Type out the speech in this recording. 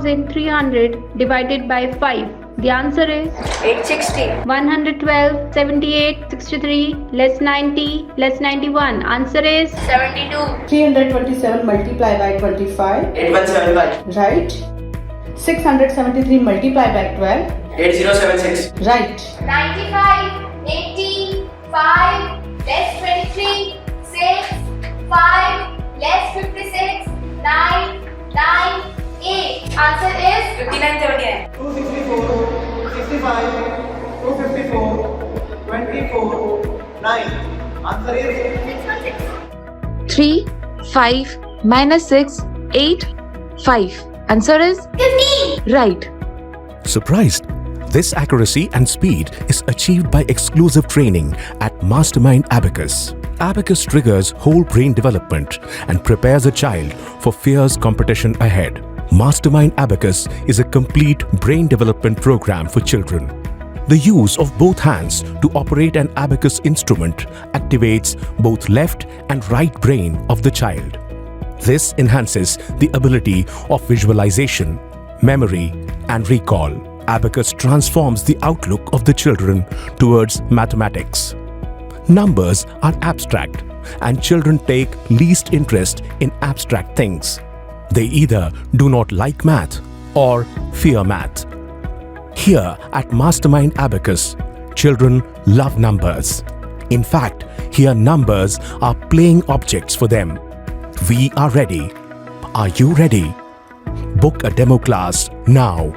2300 divided by 5? The answer is 860. 112, 78, 63, less 90, less 91. Answer is 72. 327 multiplied by 25. 8175. Right. 673 multiplied by 12. 8076. Right. 95, 80, 5, less 23, 6, 5, less 56, 9, 8. Answer is 5979. 264, 65, 254, 24, 9. Answer is 616. 3, 5, minus 6, 8, 5. Answer is 15. right. Surprised? This accuracy and speed is achieved by exclusive training at Mastermind Abacus. Abacus triggers whole brain development and prepares a child for fierce competition ahead. Mastermind Abacus is a complete brain development program for children. The use of both hands to operate an abacus instrument activates both left and right brain of the child. This enhances the ability of visualization, memory, and recall. Abacus transforms the outlook of the children towards mathematics. Numbers are abstract, and children take least interest in abstract things. They either do not like math or fear math. Here at Mastermind Abacus, children love numbers. In fact, here numbers are playing objects for them. We are ready. Are you ready? Book a demo class now.